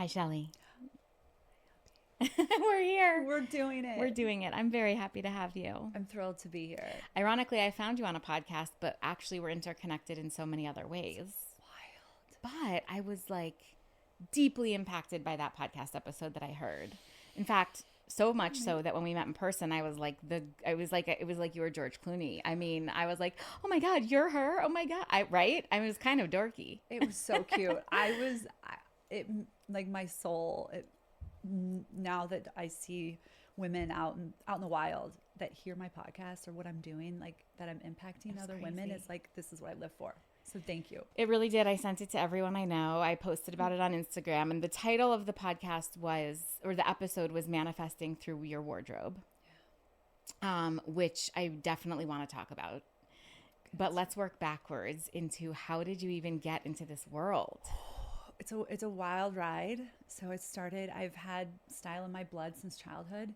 Hi, Chellie. We're here. We're doing it. We're doing it. I'm very happy to have you. I'm thrilled to be here. Ironically, I found you on a podcast, but actually we're interconnected in so many other ways. Wild. But I was like deeply impacted by that podcast episode that I heard. In fact, so much so that when we met in person, it was like you were George Clooney. I mean, I was like, oh my God, you're her. Oh my God. Right? I was kind of dorky. It was so cute. Like my soul, now that I see women out in the wild that hear my podcast or what I'm doing, like that I'm impacting other women, it's like, this is what I live for. So thank you. It really did. I sent it to everyone I know. I posted about it on Instagram, and the title of the podcast the episode was Manifesting Through Your Wardrobe, which I definitely want to talk about. But let's work backwards into how did you even get into this world? It's a wild ride. So it started, I've had style in my blood since childhood,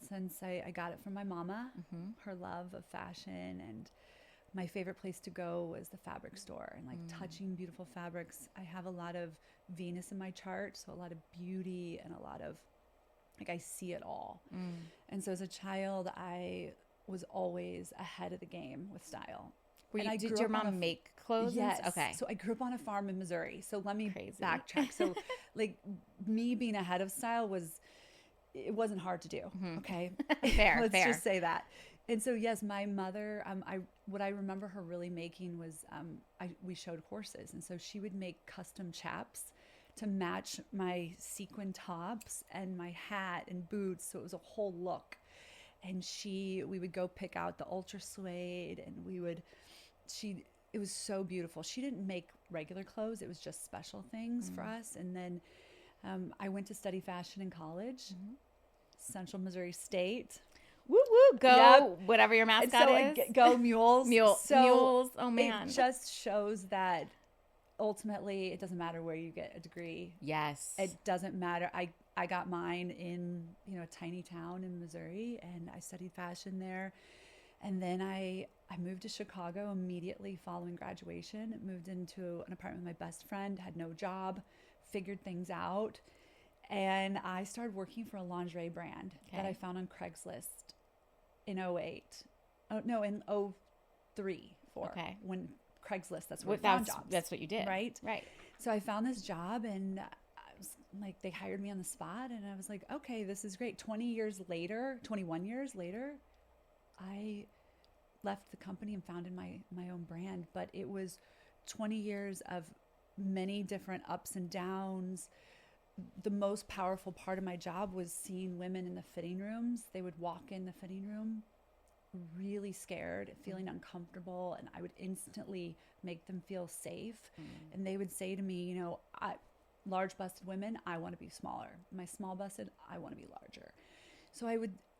since I got it from my mama, her love of fashion. And my favorite place to go was the fabric store and like touching beautiful fabrics. I have a lot of Venus in my chart, so a lot of beauty and a lot of, like, I see it all. And so as a child, I was always ahead of the game with style. Did your mom make clothes? Yes. Okay. So I grew up on a farm in Missouri. So let me backtrack. So like me being ahead of style it wasn't hard to do. Okay. Fair. Let's just say that. And so, yes, my mother, what I remember her really making was, we showed horses. And so she would make custom chaps to match my sequin tops and my hat and boots. So it was a whole look. And we would go pick out the ultra suede, and it was so beautiful. She didn't make regular clothes. It was just special things for us. And then I went to study fashion in college, Central Missouri State. Woo woo, go, yep. Whatever your mascot is. Go Mules. Mules, oh man. It just shows that ultimately it doesn't matter where you get a degree. Yes. It doesn't matter. I got mine in, a tiny town in Missouri, and I studied fashion there. And then I moved to Chicago immediately following graduation. Moved into an apartment with my best friend, had no job, figured things out. And I started working for a lingerie brand that I found on Craigslist in 2008. Oh, no, in 2003, 2004. Okay. When Craigslist, that's where I found jobs. That's what you did. Right? Right. So I found this job, and I was like, they hired me on the spot, and I was like, okay, this is great. 21 years later, I left the company and founded my own brand. But it was 20 years of many different ups and downs. The most powerful part of my job was seeing women in the fitting rooms. They would walk in the fitting room really scared, feeling uncomfortable, and I would instantly make them feel safe. And they would say to me, large busted women, I want to be smaller. My small busted, I want to be larger. So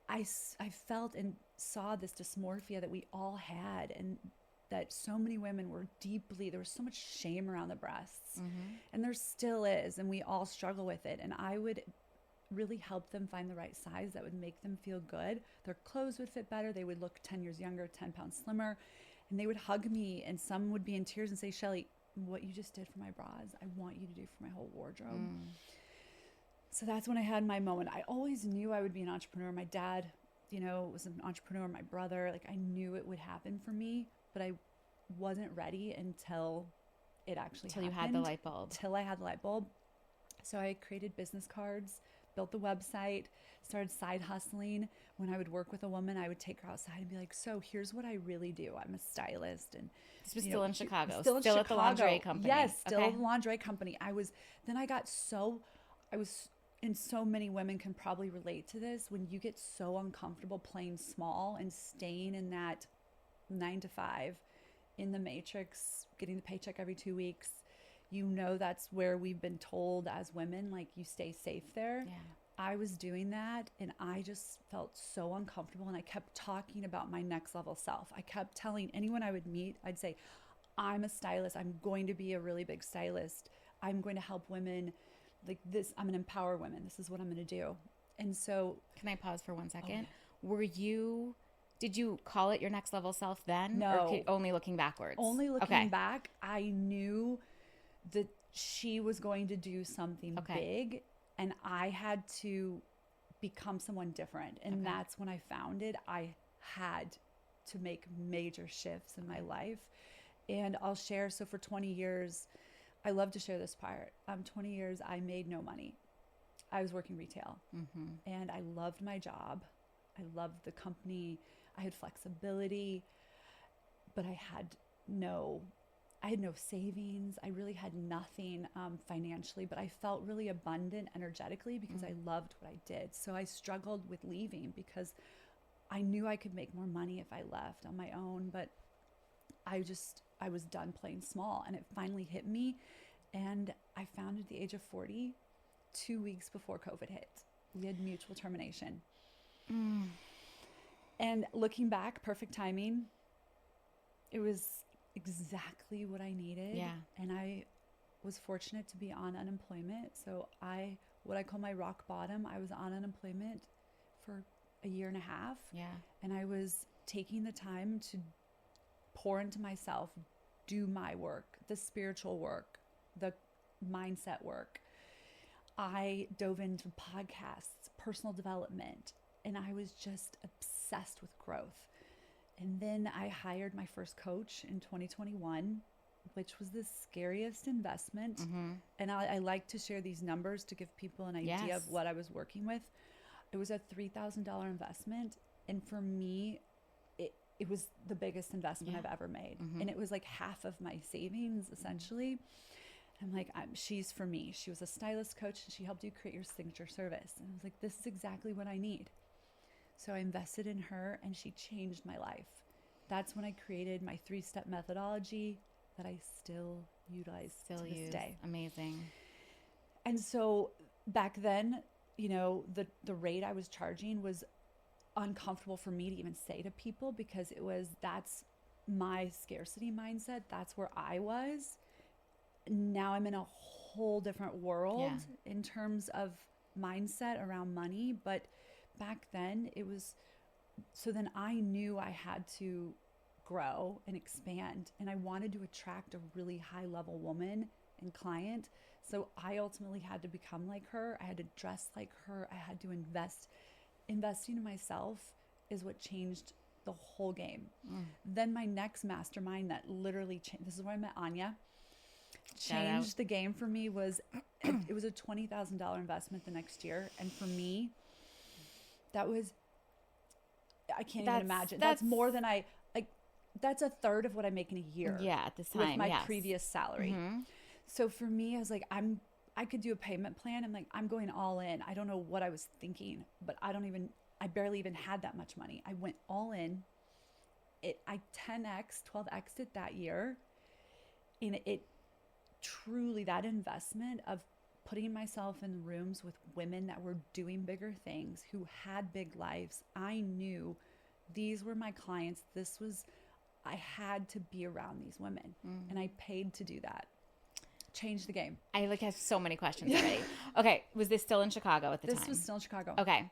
I felt and saw this dysmorphia that we all had, and that so many women were there was so much shame around the breasts, and there still is, and we all struggle with it. And I would really help them find the right size that would make them feel good. Their clothes would fit better. They would look 10 years younger, 10 pounds slimmer, and they would hug me, and some would be in tears and say, Chellie, what you just did for my bras, I want you to do for my whole wardrobe. So that's when I had my moment. I always knew I would be an entrepreneur. My dad, was an entrepreneur. My brother, I knew it would happen for me, but I wasn't ready until it actually happened. Until you had the light bulb. Till I had the light bulb. So I created business cards, built the website, started side hustling. When I would work with a woman, I would take her outside and be like, so here's what I really do. I'm a stylist. And this was still in Chicago. Still at the lingerie company. Yes, still at the lingerie company. I was and so many women can probably relate to this, when you get so uncomfortable playing small and staying in that 9 to 5 in the matrix, getting the paycheck every 2 weeks. That's where we've been told as women, like, you stay safe there. Yeah. I was doing that, and I just felt so uncomfortable, and I kept talking about my next level self. I kept telling anyone I would meet, I'd say, I'm a stylist. I'm going to be a really big stylist. I'm going to help women like this. I'm going to empower women. This is what I'm going to do. And so, can I pause for 1 second? Did you call it your next level self then? No. Or only looking backwards? Only looking back. I knew the she was going to do something big, and I had to become someone different. And that's when I found it. I had to make major shifts in my life. And I'll share, so for 20 years, I love to share this part. 20 years, I made no money. I was working retail, and I loved my job. I loved the company. I had flexibility, but I had no savings. I really had nothing financially, but I felt really abundant energetically because I loved what I did. So I struggled with leaving because I knew I could make more money if I left on my own, but I was done playing small, and it finally hit me. And I found at the age of 40, 2 weeks before COVID hit, we had mutual termination. And looking back, perfect timing. It was exactly what I needed. Yeah. And I was fortunate to be on unemployment. So what I call my rock bottom, I was on unemployment for a year and a half. Yeah. And I was taking the time to pour into myself, do my work, the spiritual work, the mindset work. I dove into podcasts, personal development, and I was just obsessed with growth. And then I hired my first coach in 2021, which was the scariest investment. And I like to share these numbers to give people an idea of what I was working with. It was a $3,000 investment. And for me, it was the biggest investment I've ever made. And it was like half of my savings, essentially. I'm like, she's for me. She was a stylist coach, and she helped you create your signature service. And I was like, this is exactly what I need. So I invested in her, and she changed my life. That's when I created my 3-step methodology that I still utilize to this day. Amazing. And so back then, the rate I was charging was uncomfortable for me to even say to people, because that's my scarcity mindset. That's where I was. Now I'm in a whole different world in terms of mindset around money. But back then so then I knew I had to grow and expand, and I wanted to attract a really high level woman and client. So I ultimately had to become like her. I had to dress like her. I had to invest. Investing in myself is what changed the whole game. Then my next mastermind that literally changed, this is where I met Anya, changed the game for me. It was a $20,000 investment the next year. And for me, I can't even imagine. That's more than that's a third of what I make in a year. Yeah, at this time. With my previous salary. So for me, I was like, I could do a payment plan. I'm like, I'm going all in. I don't know what I was thinking, but I barely even had that much money. I went all in. I 10x, 12x'd it that year. And it truly, that investment of putting myself in rooms with women that were doing bigger things, who had big lives. I knew these were my clients. I had to be around these women, and I paid to do that. Changed the game. I have so many questions already. Okay. Was this still in Chicago at the time? This was still in Chicago. Okay.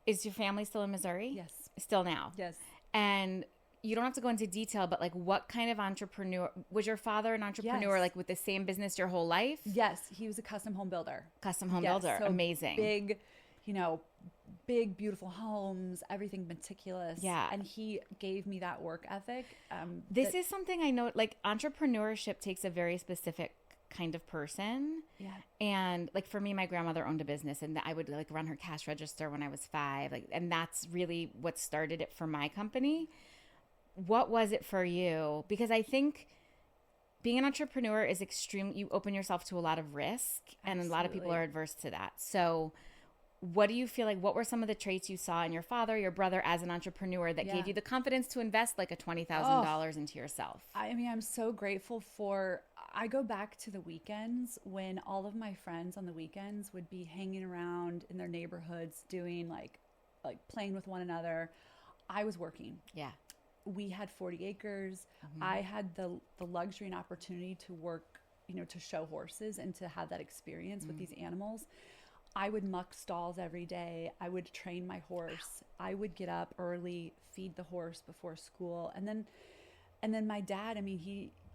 Is your family still in Missouri? Yes. Still now? Yes. And you don't have to go into detail, but what kind of entrepreneur was your father? An entrepreneur, with the same business your whole life? Yes. He was a custom home builder. So amazing. Big, beautiful homes, everything meticulous. Yeah. And he gave me that work ethic. This is something I know, entrepreneurship takes a very specific kind of person. Yeah. And for me, my grandmother owned a business, and I would run her cash register when I was 5. And that's really what started it for my company. What was it for you? Because I think being an entrepreneur is you open yourself to a lot of risk, and a lot of people are adverse to that. So what do you feel what were some of the traits you saw in your father, your brother as an entrepreneur that gave you the confidence to invest a $20,000 into yourself? I'm so grateful I go back to the weekends when all of my friends on the weekends would be hanging around in their neighborhoods doing playing with one another. I was working. Yeah. We had 40 acres. I had the luxury and opportunity to work, to show horses and to have that experience with these animals. I would muck stalls every day. I would train my horse. I would get up early, feed the horse before school. And then my dad,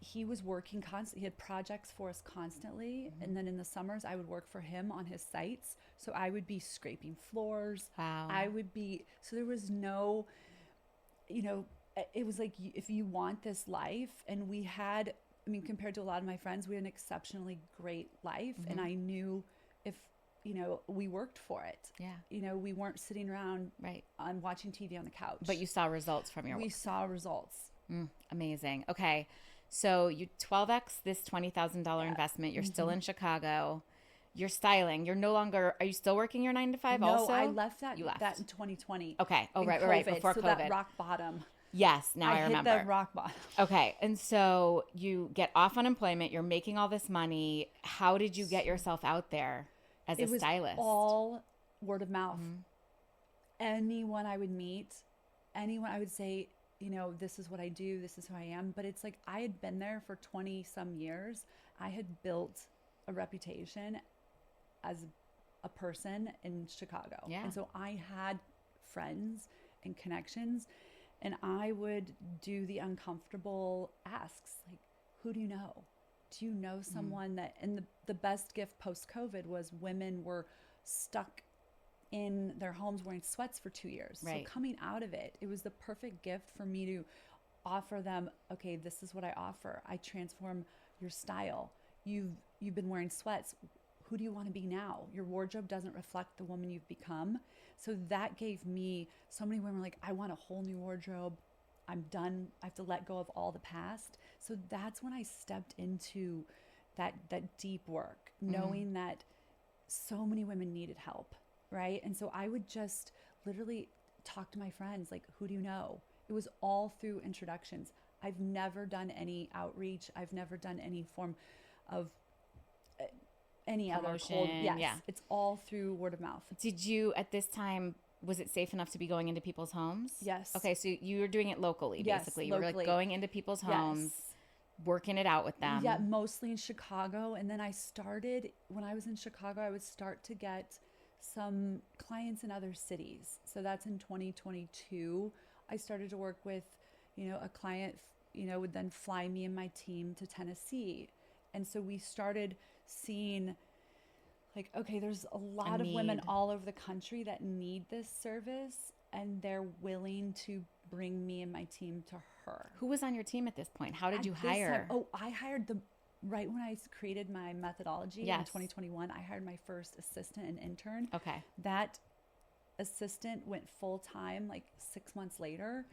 he was working constantly. He had projects for us constantly. And then in the summers, I would work for him on his sites. So I would be scraping floors. Wow. So there was no, it was like, if you want this life, and we had, I mean, compared to a lot of my friends, we had an exceptionally great life. And I knew if, we worked for it. Yeah. We weren't sitting around on watching TV on the couch. But you saw results from your work. We saw results. Amazing. Okay. So you 12x this $20,000 investment. You're still in Chicago. You're styling. You're no longer, are you still working your 9 to 5 also? No, I left that. You left. That in 2020. Okay. Oh, right. Before so COVID. That rock bottom. Yes. Now I remember. I hit the rock bottom. Okay. And so you get off unemployment. You're making all this money. How did you get yourself out there as a stylist? It was all word of mouth. Anyone I would meet, anyone I would say, this is what I do, this is who I am. But it's like, I had been there for 20 some years. I had built a reputation as a person in Chicago. Yeah. And so I had friends and connections, and I would do the uncomfortable asks, like, who do you know? Do you know someone that, and the best gift post-COVID was women were stuck in their homes wearing sweats for 2 years. Right. So coming out of it, it was the perfect gift for me to offer them, okay, this is what I offer. I transform your style. You've been wearing sweats. Who do you want to be now? Your wardrobe doesn't reflect the woman you've become. So that gave me, so many women were like, I want a whole new wardrobe. I'm done. I have to let go of all the past. So that's when I stepped into that deep work, knowing that so many women needed help. Right. And so I would just literally talk to my friends, like, who do you know? It was all through introductions. I've never done any outreach. I've never done any form of any Promotion, other cold. Yes. Yeah. It's all through word of mouth. Did you, at this time, was it safe enough to be going into people's homes? Yes. Okay. So you were doing it locally, basically. Yes, You were like going into people's homes, working it out with them. Yeah, mostly in Chicago. And then I started, when I was in Chicago, I would start to get some clients in other cities. So that's in 2022. I started to work with, a client, would then fly me and my team to Tennessee. And so we started seeing, like, okay, there's a lot of women all over the country that need this service, and they're willing to bring me and my team to her. Who was on your team at this point? How did you hire? I hired right when I created my methodology in 2021, I hired my first assistant and intern. Okay. That assistant went full time like 6 months later.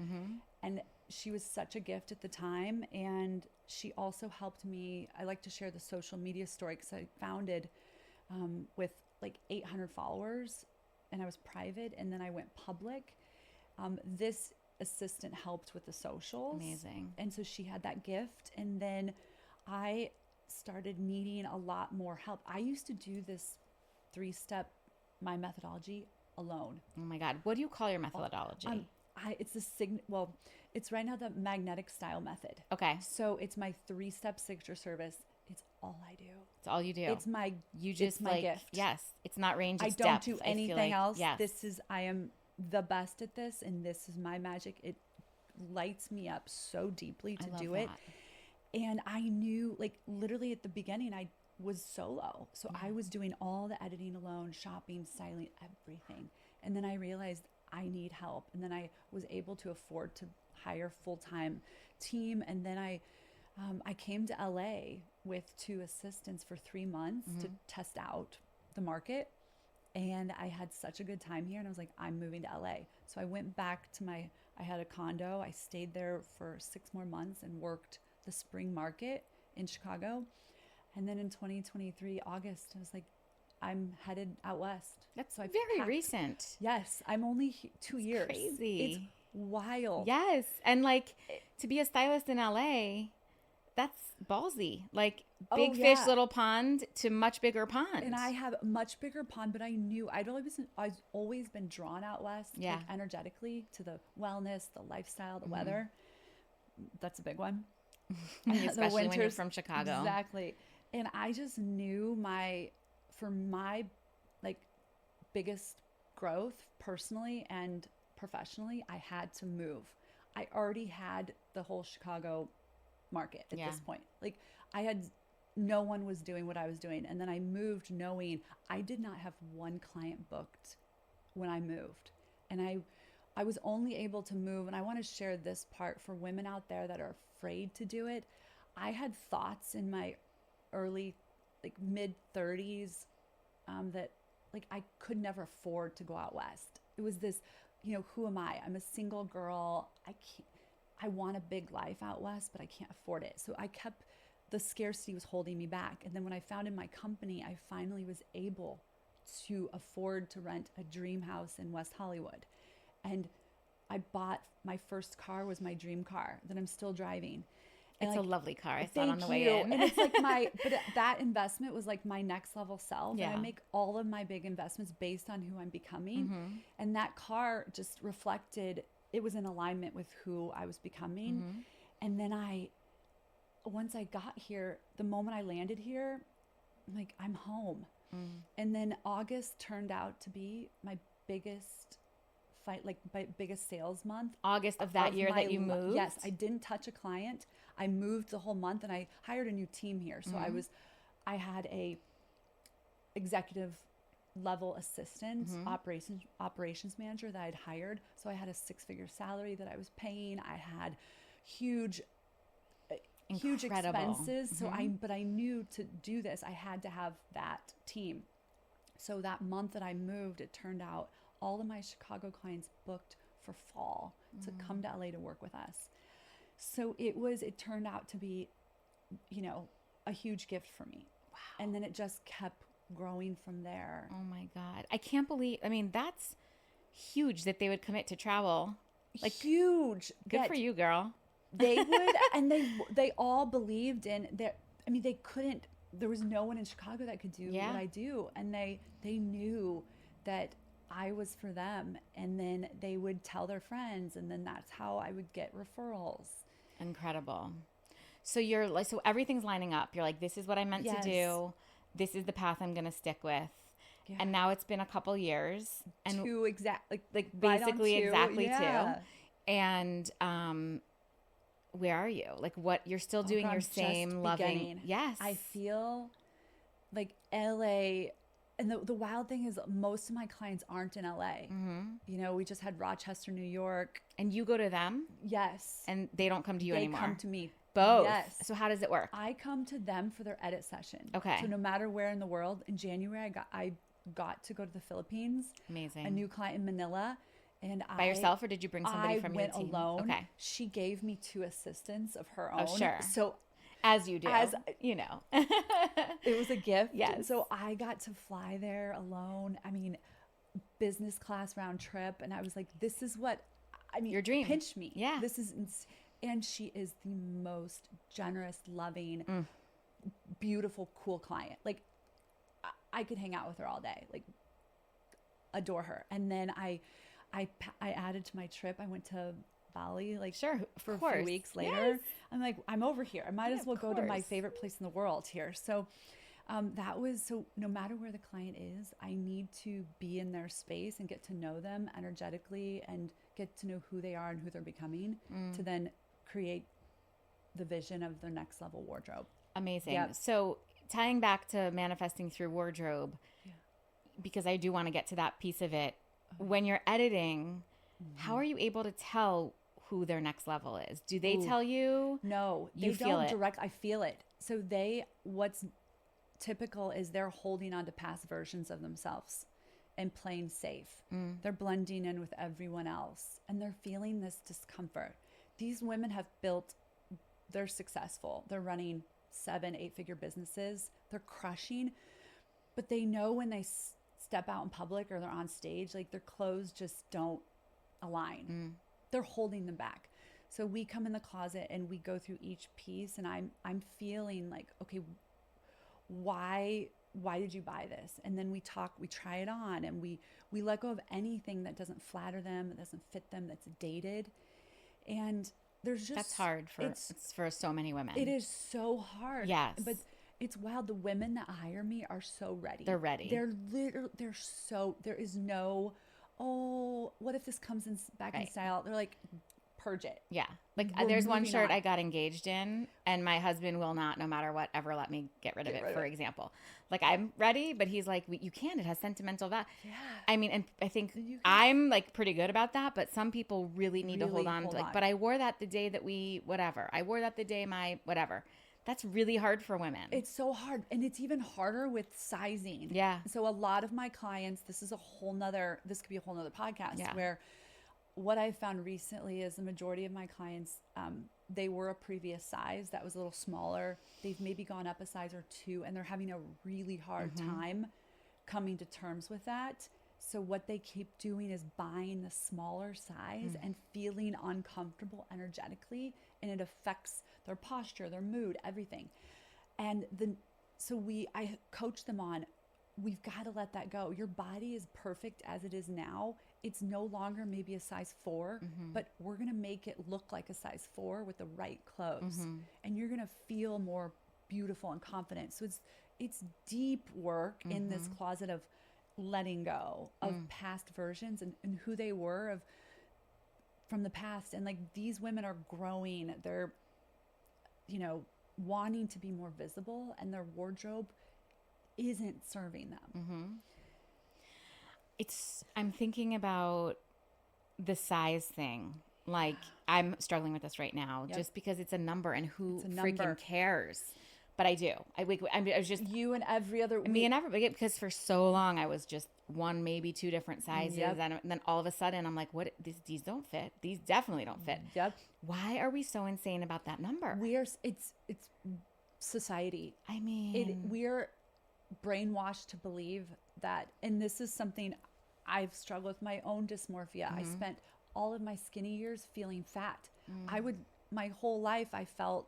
And she was such a gift at the time. And she also helped me. I like to share the social media story because I founded with like 800 followers, and I was private, and then I went public. This assistant helped with the socials. Amazing. And so she had that gift. And then I started needing a lot more help. I used to do this 3-step, my methodology alone. Oh my God. What do you call your methodology? It's right now the magnetic style method. Okay. So it's my 3-step signature service. It's all I do. It's all you do. It's my gift. Yes. It's not range. It's I don't depth. do anything else. Yes. I am the best at this, and this is my magic. It lights me up so deeply to do it. And I knew, like, literally at the beginning, I was solo. So I was doing all the editing alone, shopping, styling, everything. And then I realized I need help. And then I was able to afford to hire full-time team. And then I came to LA with 2 assistants for 3 months to test out the market. And I had such a good time here. And I was like, I'm moving to LA. So I went back to I had a condo. I stayed there for 6 more months and worked the spring market in Chicago. And then in 2023, August, I was like, I'm headed out west. That's so very recent. Yes. I'm only 2 years. Crazy. It's wild. Yes. And like to be a stylist in LA, that's ballsy. Like big fish, little pond to much bigger pond. And I have a much bigger pond, but I knew I've always been drawn out west, like energetically, to the wellness, the lifestyle, the weather. That's a big one. Especially when you're from Chicago. Exactly. And I just knew for my like biggest growth personally and professionally, I had to move. I already had the whole Chicago market at Yeah. this point. Like no one was doing what I was doing. And then I moved knowing I did not have one client booked when I moved. And I was only able to move, and I want to share this part for women out there that are afraid to do it. I had thoughts in my early, like mid 30s, that like I could never afford to go out west. It was this, who am I? I'm a single girl. I want a big life out west, but I can't afford it. So the scarcity was holding me back. And then when I founded my company, I finally was able to afford to rent a dream house in West Hollywood. And I bought my first car, was my dream car that I'm still driving. And It's a lovely car. I saw it on the way in. And it's like but that investment was like my next level self. Yeah. And I make all of my big investments based on who I'm becoming. Mm-hmm. And that car just reflected, it was in alignment with who I was becoming. Mm-hmm. And then once I got here, the moment I landed here, I'm like, I'm home. Mm. And then August turned out to be my biggest my biggest sales month. August of that year that you moved? Yes, I didn't touch a client. I moved the whole month, and I hired a new team here. So mm-hmm. I had a executive level assistant, mm-hmm. operations manager that I'd hired. So I had a 6-figure salary that I was paying. I had huge expenses. Mm-hmm. So but I knew to do this, I had to have that team. So that month that I moved, it turned out all of my Chicago clients booked for fall to come to LA to work with us. So it turned out to be, a huge gift for me. Wow. And then it just kept growing from there. Oh my God. I can't believe, that's huge that they would commit to travel. Like, huge. Good for you, girl. They would, and they all believed in that. They couldn't, there was no one in Chicago that could do what I do. And they knew that I was for them, and then they would tell their friends, and then that's how I would get referrals. Incredible. So so everything's lining up. You're like, this is what I meant to do. This is the path I'm going to stick with. Yeah. And now it's been a couple years, and basically exactly two. And where are you? Like, what you're still doing your same loving. Beginning. Yes. I feel like LA. And the wild thing is most of my clients aren't in LA. Mm-hmm. We just had Rochester, New York. And you go to them? Yes. And they don't come to you anymore? They come to me. Both? Yes. So how does it work? I come to them for their edit session. Okay. So no matter where in the world, in January, I got to go to the Philippines. Amazing. A new client in Manila. And by yourself, or did you bring somebody from your team? I went alone. Okay. She gave me 2 assistants of her own. Oh, sure. So as you do, it was a gift. Yes. So I got to fly there alone. Business class round trip. And I was like, this is what, your dream. Pinch me. Yeah. This is, and she is the most generous, loving, beautiful, cool client. Like I could hang out with her all day, like adore her. And then I added to my trip. I went to Bali, for a few weeks later. Yes. I'm like, I'm over here. I might as well go to my favorite place in the world here. So no matter where the client is, I need to be in their space and get to know them energetically and get to know who they are and who they're becoming to then create the vision of their next level wardrobe. Amazing. Yep. So tying back to manifesting through wardrobe, because I do want to get to that piece of it. When you're editing, how are you able to tell who their next level is? Do they tell you? No, they don't direct. I feel it. So what's typical is they're holding on to past versions of themselves and playing safe. They're blending in with everyone else, and they're feeling this discomfort. These women they're successful. They're running 7, 8-figure businesses. They're crushing, but they know when they step out in public or they're on stage, like their clothes just don't align. They're holding them back. So we come in the closet and we go through each piece, and I'm feeling like, okay, why did you buy this? And then we try it on, and we let go of anything that doesn't flatter them, that doesn't fit them, that's dated. And that's hard it's for so many women. It is so hard. Yes. But it's wild. The women that hire me are so ready. They're ready. There is no, what if this comes back in style? They're like, purge it. Yeah. Like We're there's one moving shirt on. I got engaged in and my husband will not, no matter what, ever let me get rid of it, for example. Like I'm ready, but he's like, you can, it has sentimental value. Yeah. I mean, and I think You can- I'm like pretty good about that, but some people really need to hold on to like, on. but I wore that the day that we, whatever. I wore that the day my, whatever. That's really hard for women. It's so hard. And it's even harder with sizing. Yeah. So a lot of my clients, this could be a whole nother podcast Yeah. where what I found recently is the majority of my clients, they were a previous size that was a little smaller. They've maybe gone up a size or two and they're having a really hard time coming to terms with that. So what they keep doing is buying the smaller size and feeling uncomfortable energetically, and it affects their posture, their mood, everything. And I coach them on, we've got to let that go. Your body is perfect as it is now. It's no longer maybe a size 4, but we're going to make it look like a size 4 with the right clothes. And you're going to feel more beautiful and confident. So it's deep work in this closet of letting go of past versions and who they were from the past. And like these women are growing, they're, wanting to be more visible, and their wardrobe isn't serving them. I'm thinking about the size thing. Like I'm struggling with this right now just because it's a number and who freaking cares? But I do. I was just You and every other me and everybody, because for so long I was just one, maybe two different sizes. And then all of a sudden I'm like, what? These don't fit. These definitely don't fit. Yep. Why are we so insane about that number? It's society. I mean, we're brainwashed to believe that, and this is something I've struggled with my own dysmorphia. I spent all of my skinny years feeling fat. My whole life I felt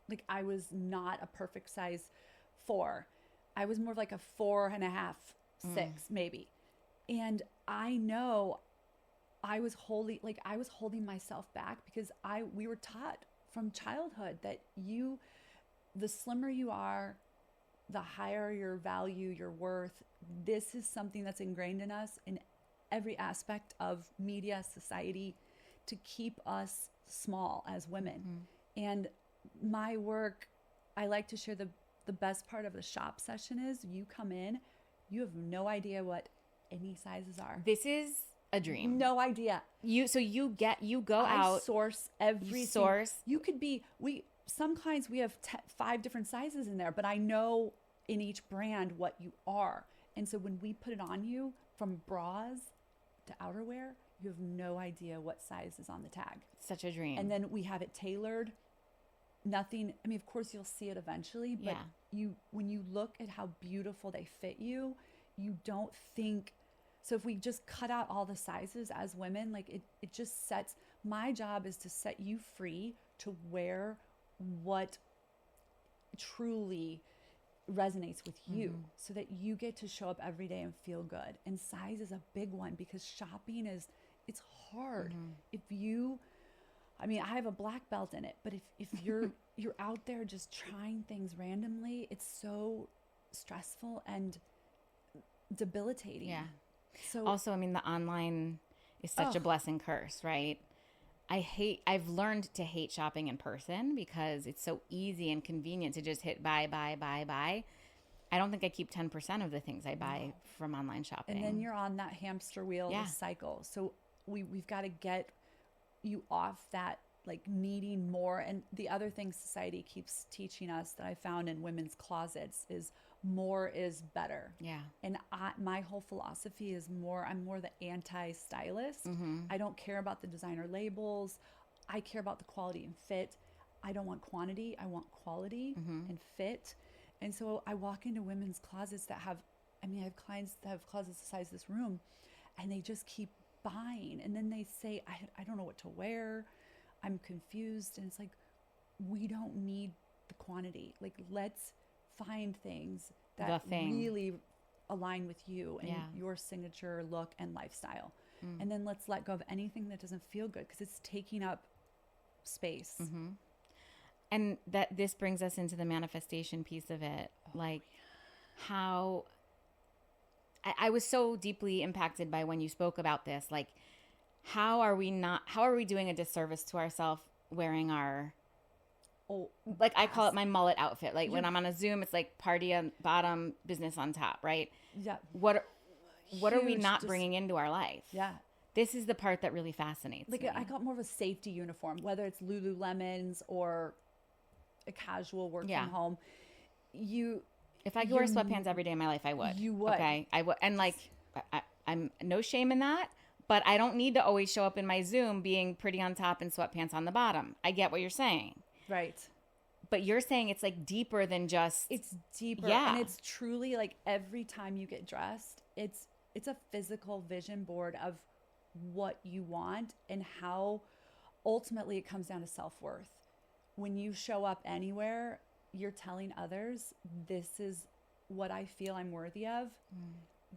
like I was not a perfect size 4. I was more of like a 4.5, 6 maybe. And I know I was holding myself back because we were taught from childhood that the slimmer you are, the higher your value, your worth. This is something that's ingrained in us in every aspect of media, society, to keep us small as women. And my work, I like to share the best part of the shop session is you come in, you have no idea what any sizes are. This is a dream. No idea. You go out, source every source. You could be, some clients, we have 5 different sizes in there, but I know in each brand what you are. And so when we put it on you, from bras to outerwear, you have no idea what size is on the tag. Such a dream. And then we have it tailored. Nothing, I mean, of course you'll see it eventually, but when you look at how beautiful they fit you, you don't think. So if we just cut out all the sizes as women, like it just sets, my job is to set you free to wear what truly resonates with you, so that you get to show up every day and feel good. And size is a big one because shopping it's hard. I have a black belt in it, but if you're out there just trying things randomly, it's so stressful and debilitating. Yeah. So also, I mean, the online is such a blessing curse, right? I've learned to hate shopping in person because it's so easy and convenient to just hit buy. I don't think I keep 10% of the things I buy from online shopping. And then you're on that hamster wheel, the cycle. So we've got to get you off that, like, needing more. And the other thing society keeps teaching us that I found in women's closets is more is better. Yeah. And my whole philosophy is I'm more the anti-stylist. I don't care about the designer labels. I care about the quality and fit. I don't want quantity. I want quality and fit. And so I walk into women's closets that have clients that have closets the size of this room, and they just keep buying. And then they say, I don't know what to wear. I'm confused. And it's like, we don't need the quantity. Like, let's find things that really align with you and your signature look and lifestyle. And then let's let go of anything that doesn't feel good because it's taking up space. And that this brings us into the manifestation piece of it. How I was so deeply impacted by when you spoke about this. Like, how are we doing a disservice to ourselves wearing our, like I call it my mullet outfit. Like when I'm on a Zoom, it's like party on bottom, business on top, right? Yeah. What are we not bringing into our life? Yeah. This is the part that really fascinates me. I call it more of a safety uniform, whether it's Lululemons or a casual work from home. If I could wear sweatpants every day of my life, I would. You would. Okay. I would. And like, I'm no shame in that, but I don't need to always show up in my Zoom being pretty on top and sweatpants on the bottom. I get what you're saying. Right. But you're saying it's like deeper than just. It's deeper. Yeah. And it's truly like every time you get dressed, it's a physical vision board of what you want and how ultimately it comes down to self-worth. When you show up anywhere, you're telling others, this is what I feel I'm worthy of.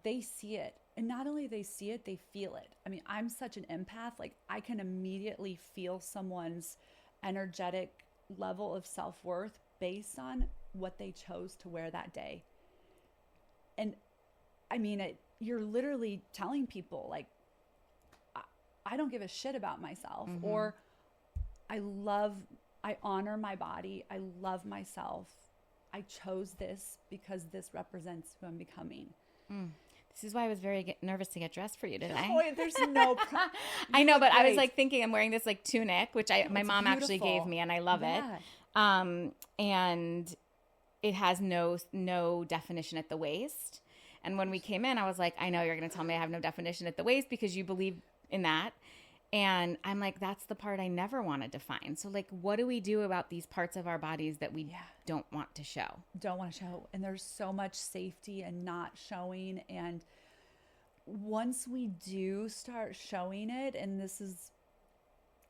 They see it. And not only they see it, they feel it. I mean, I'm such an empath. Like I can immediately feel someone's energetic level of self-worth based on what they chose to wear that day. And I mean, you're literally telling people like, I don't give a shit about myself, or I honor my body. I love myself. I chose this because this represents who I'm becoming. This is why I was very nervous to get dressed for you today. Oh, there's no I know, but I was like thinking I'm wearing this like tunic, which my mom actually beautiful. gave me, and I love it. And it has no definition at the waist. And when we came in, I was like, I know you're going to tell me I have no definition at the waist because you believe in that. And I'm like, that's the part I never want to define. So like, what do we do about these parts of our bodies that we don't want to show? Don't want to show. And there's so much safety in not showing. And once we do start showing it, and this is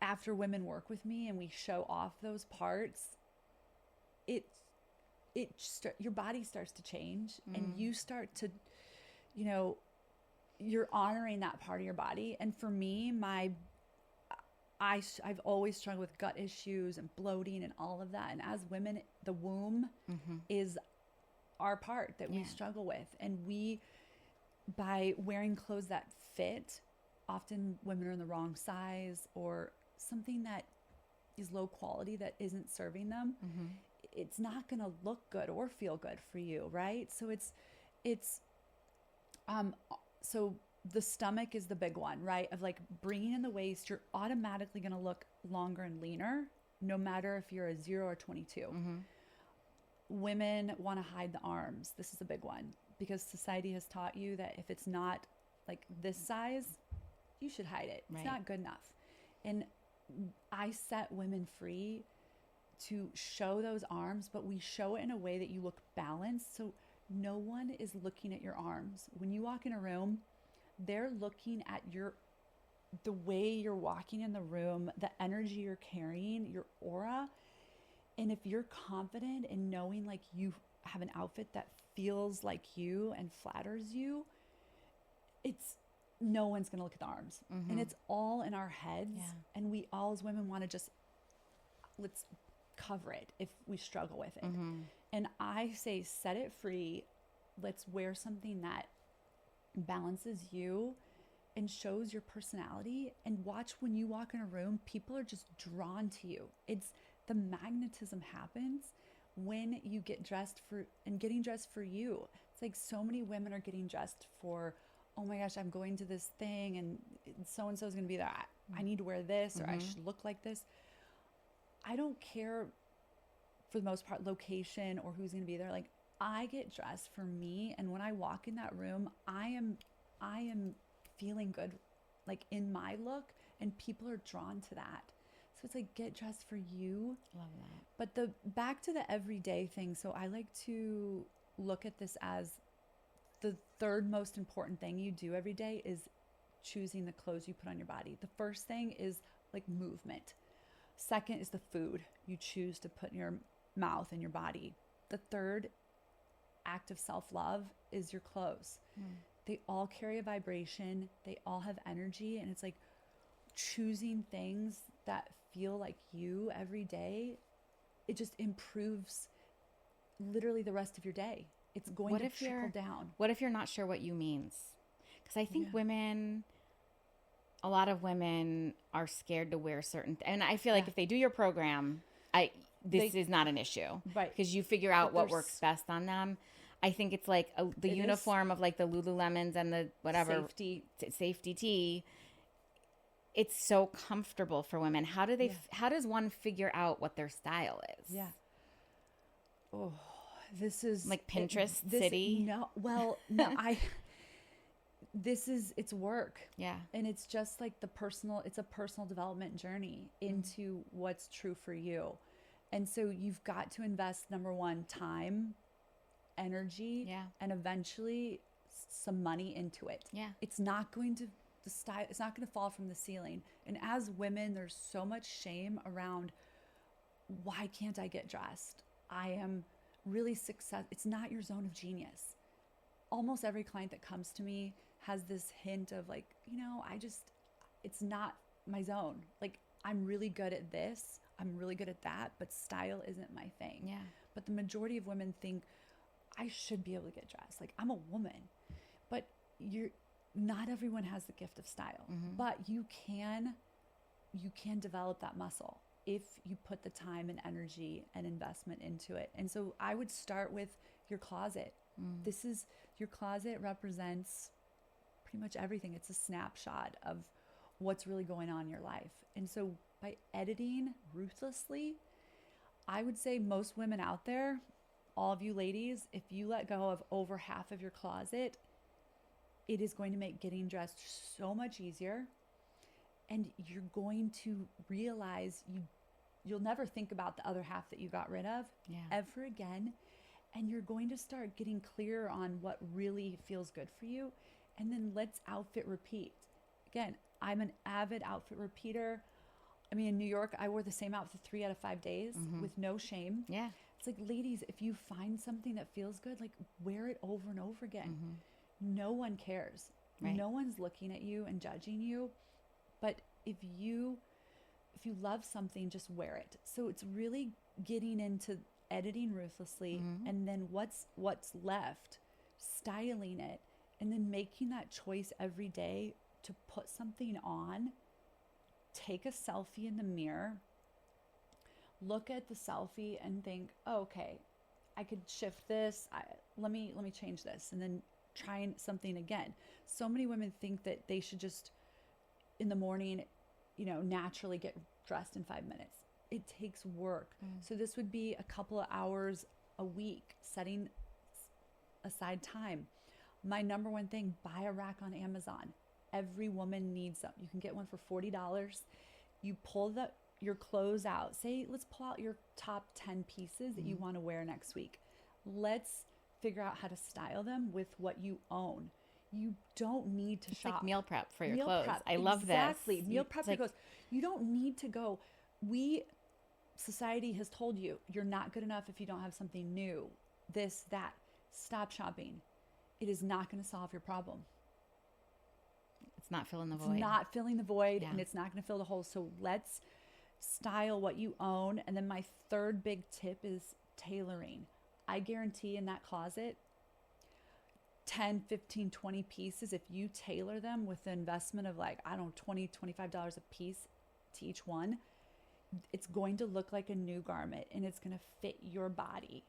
after women work with me and we show off those parts, your body starts to change and you start to, you're honoring that part of your body. And for me, I've always struggled with gut issues and bloating and all of that. And as women, the womb is our part that we struggle with. And by wearing clothes that fit, often women are in the wrong size or something that is low quality that isn't serving them. It's not going to look good or feel good for you. Right. So so the stomach is the big one, right? Of like bringing in the waist, you're automatically going to look longer and leaner, no matter if you're a 0 or 22. Women want to hide the arms. This is a big one because society has taught you that if it's not like this size, you should hide it. It's not good enough. And I set women free to show those arms, but we show it in a way that you look balanced. So no one is looking at your arms. When you walk in a room, they're looking at the way you're walking in the room, the energy you're carrying, your aura. And if you're confident in knowing like you have an outfit that feels like you and flatters you, no one's going to look at the arms. And it's all in our heads. And we all as women want to let's cover it if we struggle with it. And I say, set it free. Let's wear something that balances you and shows your personality. And watch when you walk in a room, people are just drawn to you. The magnetism happens when you get dressed getting dressed for you. It's like so many women are getting dressed for, oh my gosh, I'm going to this thing and so-and-so is going to be there. I need to wear this or I should look like this. I don't care for the most part location or who's going to be there. Like I get dressed for me, and when I walk in that room, I am feeling good, like in my look, and people are drawn to that. So it's like get dressed for you. Love that. But back to the everyday thing. So I like to look at this as the third most important thing you do every day is choosing the clothes you put on your body. The first thing is like movement. Second is the food you choose to put in your mouth and your body. The third act of self-love is your clothes. They all carry a vibration. They all have energy. And it's like choosing things that feel like you every day. It just improves literally the rest of your day. It's going to trickle down. What if you're not sure what you means? Because I think women a lot of women are scared to wear certain and I feel like Yeah. if they do your program, this is not an issue. Right. Because you figure out But what there's- works best on them. I think it's like the It is. uniform of like the Lululemons and the whatever safety tee. It's so comfortable for women. How do they? Yeah. How does one figure out what their style is? Yeah. Oh, this is Like Pinterest city? No, well, no, it's work. Yeah. And it's just like it's a personal development journey into what's true for you. And so you've got to invest, number one, time, energy, Yeah. and eventually some money into it. Yeah. It's not going to it's not going to fall from the ceiling. And as women, there's so much shame around, why can't I get dressed? I am really it's not your zone of genius. Almost every client that comes to me has this hint of like, it's not my zone. Like, I'm really good at this, I'm really good at that, but style isn't my thing. Yeah. But the majority of women think, I should be able to get dressed. Like, I'm a woman. But not everyone has the gift of style. But you can develop that muscle if you put the time and energy and investment into it. And so I would start with your closet. Your closet represents pretty much everything. It's a snapshot of what's really going on in your life. And so by editing ruthlessly, I would say most women out there, all of you ladies, if you let go of over half of your closet, it is going to make getting dressed so much easier. And you're going to realize you'll never think about the other half that you got rid of ever again. And you're going to start getting clear on what really feels good for you. And then let's outfit repeat. Again, I'm an avid outfit repeater. I mean, in New York, I wore the same outfit 3 out of 5 days with no shame. Yeah. It's like, ladies, if you find something that feels good, like, wear it over and over again. No one cares. Right. No one's looking at you and judging you. But if you love something, just wear it. So it's really getting into editing ruthlessly, and then what's left, styling it, and then making that choice every day to put something on. Take a selfie in the mirror, look at the selfie and think, oh, okay, I could shift this. Let me change this, and then try something again. So many women think that they should just in the morning, naturally get dressed in 5 minutes. It takes work. So this would be a couple of hours a week, setting aside time. My number one thing, buy a rack on Amazon. Every woman needs them. You can get one for $40. You pull your clothes out. Let's pull out your top 10 pieces that you want to wear next week. Let's figure out how to style them with what you own. You don't need to shop. Like meal prep for your Meal clothes. prep. I love this. Exactly. Meal prep for your clothes. You don't need to go. Society has told you you're not good enough if you don't have something new. This, that. Stop shopping. It is not going to solve your problem. It's not filling the void. It's not filling the void, and it's not going to fill the hole. So let's style what you own. And then my third big tip is tailoring. I guarantee in that closet, 10, 15, 20 pieces, if you tailor them with the investment of like, I don't know, $20, $25 a piece to each one, it's going to look like a new garment, and it's going to fit your body.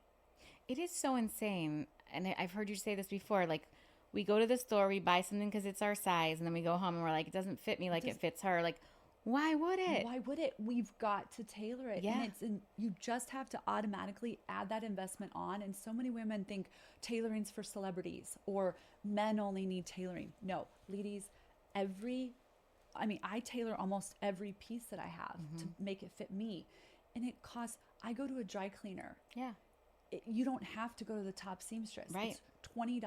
It is so insane. And I've heard you say this before. Like, we go to the store, we buy something because it's our size, and then we go home and we're like, it doesn't fit me like it fits her. Like, why would it? Why would it? We've got to tailor it. Yeah. And you just have to automatically add that investment on. And so many women think tailoring's for celebrities or men only need tailoring. No, ladies, I tailor almost every piece that I have to make it fit me. And it costs, I go to a dry cleaner. Yeah. You don't have to go to the top seamstress. Right. It's $20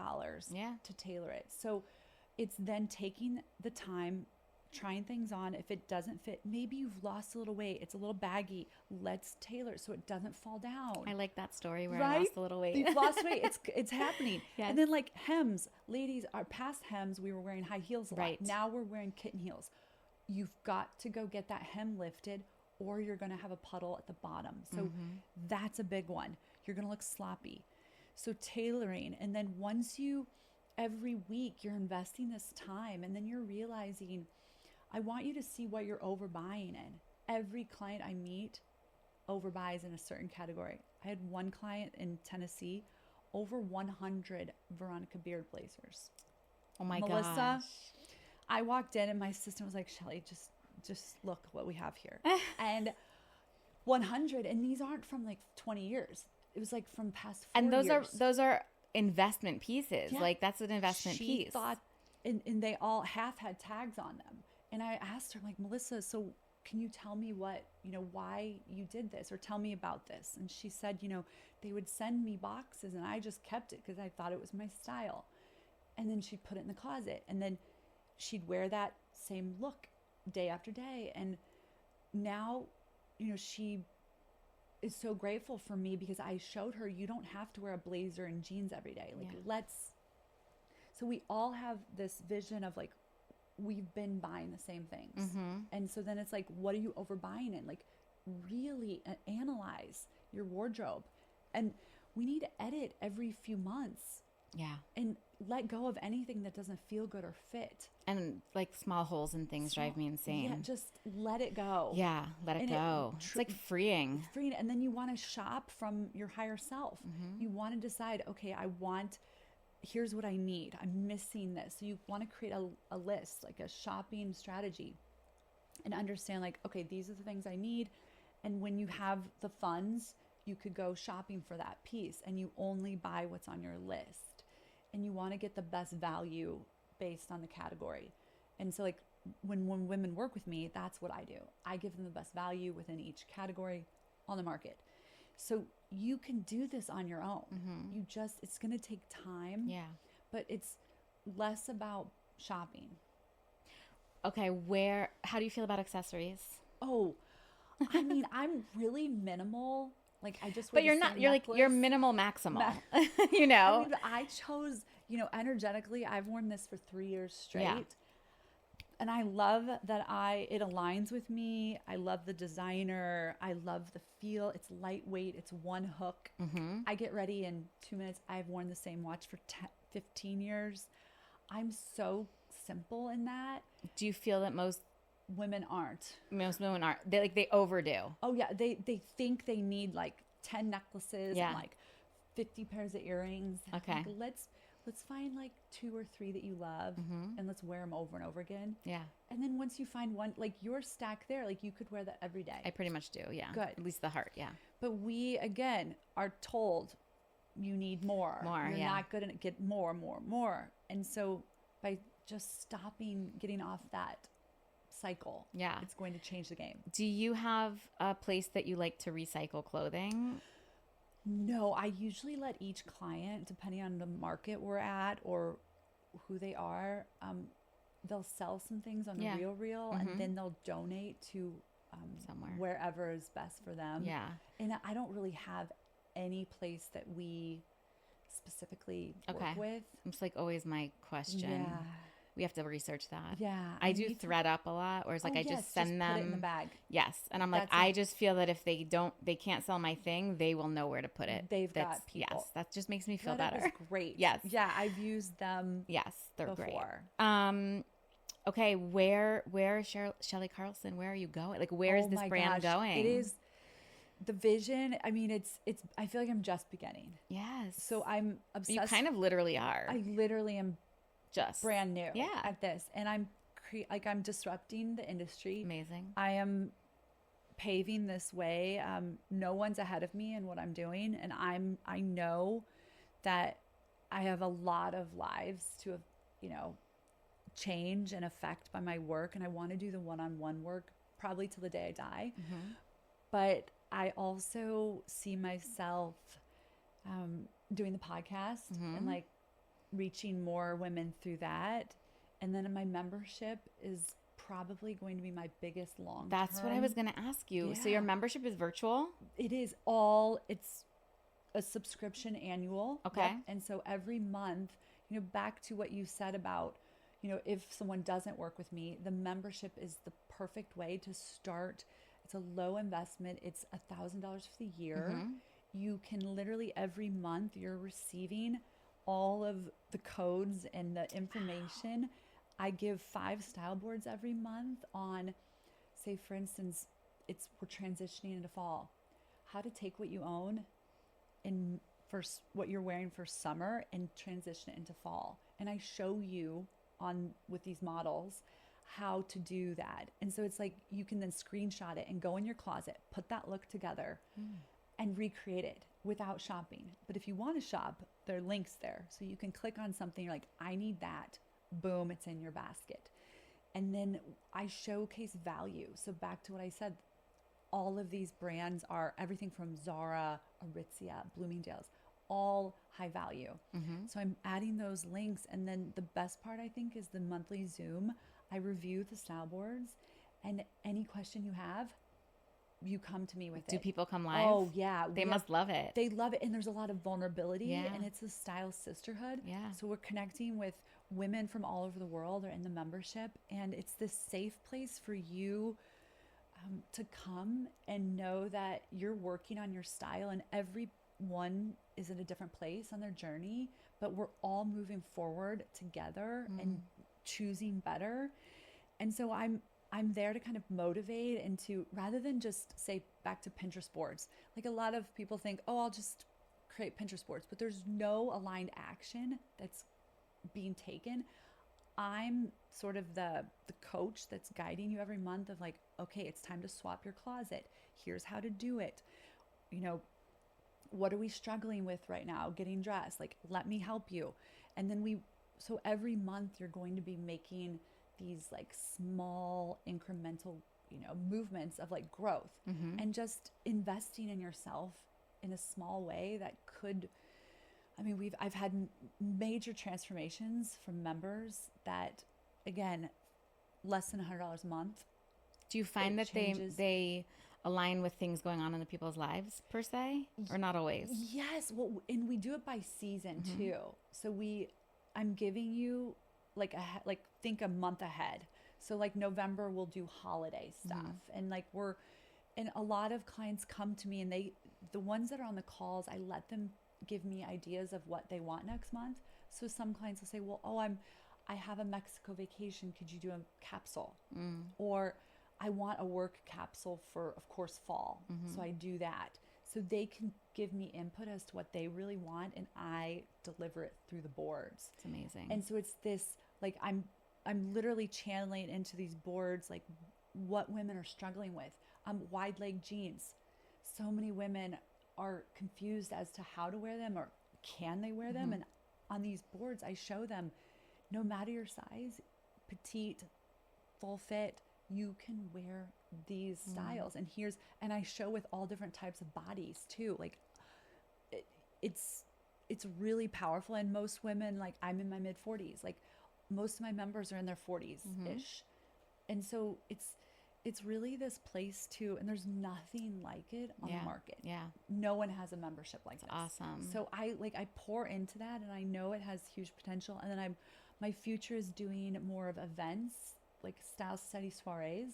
to tailor it. So it's then taking the time, trying things on. If it doesn't fit, maybe you've lost a little weight. It's a little baggy. Let's tailor it so it doesn't fall down. I like that story where I lost a little weight. You've lost weight. It's happening. Yes. And then like hems. Ladies, our past hems, we were wearing high heels a lot. Right. Now we're wearing kitten heels. You've got to go get that hem lifted, or you're going to have a puddle at the bottom. So that's a big one. You're going to look sloppy. So tailoring. And then every week you're investing this time, and then you're realizing, I want you to see what you're overbuying in. Every client I meet overbuys in a certain category. I had one client in Tennessee, over 100 Veronica beard blazers. Oh my Melissa, gosh. I walked in and my assistant was like, Chellie, just look what we have here. And 100, and these aren't from like 20 years. It was like from past 4 And years. those are investment pieces. Yeah. Like that's an investment She piece. thought, and they all half had tags on them. And I asked her, I'm like, Melissa, so can you tell me what, why you did this, or tell me about this? And she said, they would send me boxes and I just kept it because I thought it was my style. And then she'd put it in the closet, and then she'd wear that same look day after day. And now, she is so grateful for me because I showed her you don't have to wear a blazer and jeans every day. Like, so we all have this vision of like, we've been buying the same things. And so then it's like, what are you overbuying in? Like, really analyze your wardrobe. And we need to edit every few months. Yeah. And let go of anything that doesn't feel good or fit. And like small holes in things drive me insane. Yeah, just let it go. Yeah, let it go. It's like freeing. And then you want to shop from your higher self. You want to decide, okay, here's what I need. I'm missing this. So you want to create a list, like a shopping strategy, and understand like, okay, these are the things I need. And when you have the funds, you could go shopping for that piece, and you only buy what's on your list. And you want to get the best value based on the category. And so like when women work with me, that's what I do. I give them the best value within each category on the market. So you can do this on your own. It's going to take time. Yeah. But it's less about shopping. Okay. How do you feel about accessories? Oh, I mean, I'm really minimal. Like I just wear But you're minimal maximal. I chose, energetically, I've worn this for 3 years straight. Yeah. And I love that it aligns with me. I love the designer. I love the feel. It's lightweight. It's one hook. I get ready in 2 minutes. I've worn the same watch for 15 years. I'm so simple in that. Do you feel that most women aren't? Most women aren't. They overdo. Oh yeah. They think they need like 10 necklaces Yeah. and like 50 pairs of earrings. Okay. Like, let's find like 2 or 3 that you love, and let's wear them over and over again. Yeah. And then once you find one, like your stack there, like you could wear that every day. I pretty much do. Yeah. Good. At least the heart. Yeah. But we, again, are told you need more. You're yeah. not good at get more. And so by just stopping getting off that cycle, Yeah. it's going to change the game. Do you have a place that you like to recycle clothing? No, I usually let each client, depending on the market we're at or who they are, they'll sell some things on the Real, and then they'll donate to somewhere, wherever is best for them. Yeah. And I don't really have any place that we specifically work with. It's like always my question. Yeah. We have to research that. Yeah. I do thread up a lot, or it's like I just send them. Put it in the bag. Yes. And I'm like, I just feel that if they can't sell my thing, they will know where to put it. They've got people. Yes. That just makes me feel That better. is great. Yes. Yeah. I've used them. Yes. They're before. Great. Okay. Where is Chellie Carlson? Where are you going? Like, where is this brand going? It is the vision. I mean, I feel like I'm just beginning. Yes. So I'm obsessed. You kind of literally are. I literally am just brand new at this, and I'm disrupting the industry. Amazing. I am paving this way. No one's ahead of me in what I'm doing, and I know that I have a lot of lives to change and affect by my work, and I want to do the one-on-one work probably till the day I die. But I also see myself doing the podcast and like reaching more women through that. And then my membership is probably going to be my biggest long term. That's what I was going to ask you. So your membership is virtual? It's a subscription annual. Okay. Yep. And so every month, back to what you said about, if someone doesn't work with me, the membership is the perfect way to start. It's a low investment. It's $1,000 for the year. You can literally every month you're receiving all of the codes and the information I give 5 style boards every month on, say, for instance, we're transitioning into fall. How to take what you own in what you're wearing for summer and transition it into fall. And I show you with these models how to do that. And so it's like you can then screenshot it and go in your closet, put that look together and recreate it without shopping. But if you want to shop, there are links there. So you can click on something, you're like, I need that. Boom, it's in your basket. And then I showcase value. So back to what I said, all of these brands are everything from Zara, Aritzia, Bloomingdale's, all high value. So I'm adding those links. And then the best part, I think, is the monthly Zoom. I review the style boards, and any question you have, you come to me with it. Do people come live? Oh, yeah. They must love it. They love it. And there's a lot of vulnerability, and it's a style sisterhood. Yeah. So we're connecting with women from all over the world are in the membership, and it's this safe place for you to come and know that you're working on your style, and everyone is in a different place on their journey, but we're all moving forward together and choosing better. And so I'm there to kind of motivate and to, rather than just say back to Pinterest boards, like a lot of people think, oh, I'll just create Pinterest boards, but there's no aligned action that's being taken. I'm sort of the coach that's guiding you every month of like, okay, it's time to swap your closet. Here's how to do it. You know, what are we struggling with right now? Getting dressed. Like, let me help you. And then so every month you're going to be making these like small incremental, movements of like growth and just investing in yourself in a small way that could, I've had major transformations from members that, again, less than $100 a month. Do you find that they align with things going on in the people's lives per se, or not always? Yes. Well, and we do it by season too. So I'm giving you think a month ahead. So like November we'll do holiday stuff, and and a lot of clients come to me, and the ones that are on the calls, I let them give me ideas of what they want next month. So some clients will say, well, I have a Mexico vacation. Could you do a capsule? Or I want a work capsule for, of course, fall. So I do that. So they can give me input as to what they really want, and I deliver it through the boards. It's amazing. And so it's this, like, I'm literally channeling into these boards, like what women are struggling with. Wide leg jeans. So many women are confused as to how to wear them, or can they wear them? And on these boards, I show them, no matter your size, petite, full fit, you can wear these styles. And I show with all different types of bodies too. Like it's really powerful. And most women, like, I'm in my mid 40s, like most of my members are in their 40s ish. And so it's really this place too, and there's nothing like it on the market. Yeah. No one has a membership like this. Awesome. So I pour into that, and I know it has huge potential. And then my future is doing more of events, like style study soirees.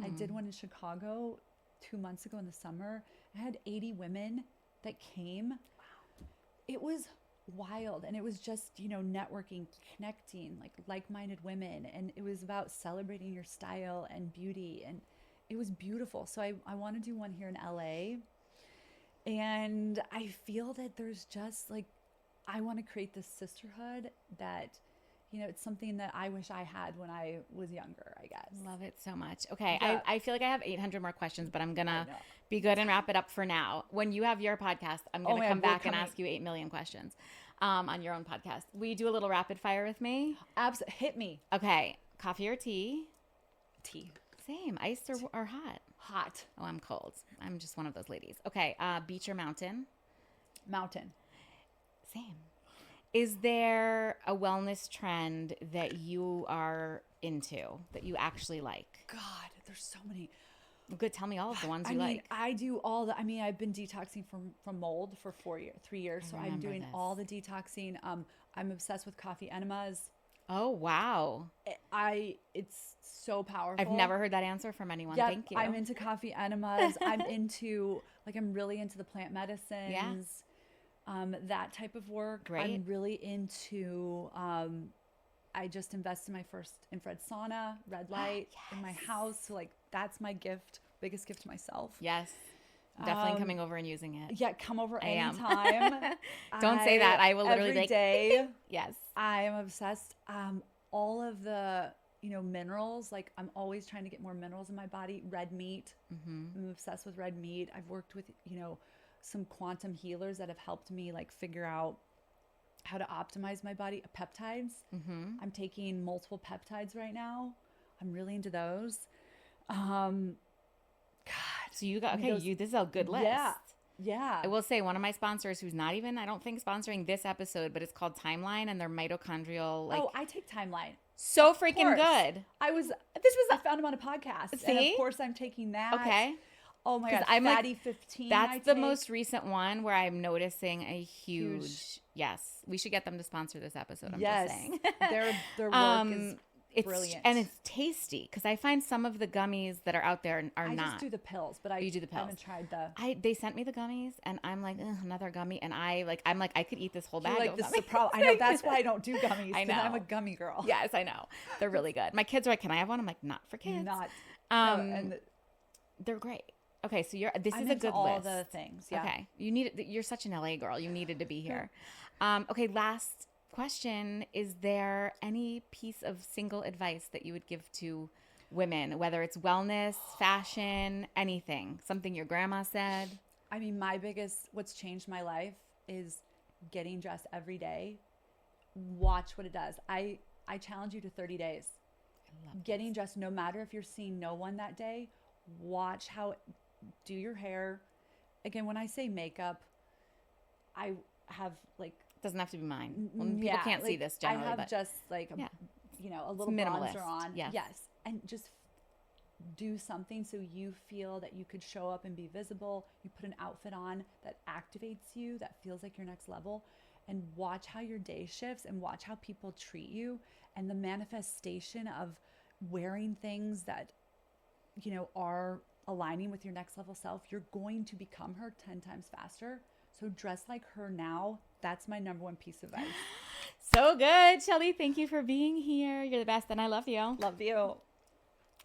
I did one in Chicago 2 months ago in the summer. I had 80 women that came. Wow. It was wild, and it was just, networking, connecting, like-minded women, and it was about celebrating your style and beauty, and it was beautiful. So I want to do one here in LA, and I feel that there's just I want to create this sisterhood that, it's something that I wish I had when I was younger, I guess. Love it so much. Okay. Yeah. I feel like I have 800 more questions, but I'm going to be good and wrap it up for now. When you have your podcast, I'm going to come back and ask you 8 million questions on your own podcast. Will you do a little rapid fire with me? Absolutely. Hit me. Okay. Coffee or tea? Tea. Same. Iced or hot? Hot. Oh, I'm cold. I'm just one of those ladies. Okay. Beach or mountain? Mountain. Same. Is there a wellness trend that you are into, that you actually like? God, there's so many. Good. Tell me all of the ones you like. I do all the, I've been detoxing from mold for 3 years. So I'm doing all the detoxing. I'm obsessed with coffee enemas. Oh, wow. It's so powerful. I've never heard that answer from anyone. Yep, Thank you. I'm into coffee enemas. I'm really into the plant medicines. Yeah. That type of work. Great. I'm really into I just invested in my first infrared sauna, red light in my house. So like, that's my gift, biggest gift to myself. Yes. Definitely coming over and using it. Yeah, come over I am. anytime. Don't say that. I will literally every like day. Yes. I am obsessed. All of the, minerals, like I'm always trying to get more minerals in my body. Red meat. I'm obsessed with red meat. I've worked with, some quantum healers that have helped me like figure out how to optimize my body. Peptides. I'm taking multiple peptides right now. I'm really into those. God. So you got, okay, this is a good list. Yeah. Yeah. I will say one of my sponsors who's not even, I don't think sponsoring this episode, but it's called Timeline and they're mitochondrial. Like, oh, I take Timeline. So freaking good. I found him on a podcast. See? And of course I'm taking that. Okay. Oh my God. I'm Fatty like, 15. That's the most recent one where I'm noticing a huge, yes, we should get them to sponsor this episode. I'm just saying. Their work is brilliant. And it's tasty because I find some of the gummies that are out there are not. I just do the pills, but you do the pills. haven't tried the. They sent me the gummies and I'm like, another gummy. And I'm like, I could eat this whole bag. Like, this is the problem. I know that's why I don't do gummies. I know. I'm a gummy girl. Yes, I know. They're really good. My kids are like, can I have one? I'm like, not for kids. And they're great. Okay, so this I'm is a good all list. The things. Yeah. Okay, you're such an LA girl. You needed to be here. Okay, last question: is there any piece of single advice that you would give to women, whether it's wellness, fashion, anything, something your grandma said? I mean, what's changed my life is getting dressed every day. Watch what it does. I challenge you to 30 days. Getting dressed, no matter if you're seeing no one that day. Watch do your hair. Again, when I say makeup, I have like, doesn't have to be mine. Well, people can't see this generally. I have just like a little bronzer on. Yes. And just do something so you feel that you could show up and be visible. You put an outfit on that activates you, that feels like your next level, and watch how your day shifts and watch how people treat you and the manifestation of wearing things that are aligning with your next level self. You're going to become her 10 times faster. So dress like her now. That's my number one piece of advice. So good, Chellie. Thank you for being here. You're the best and I love you. Love you.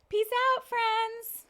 Peace out, friends.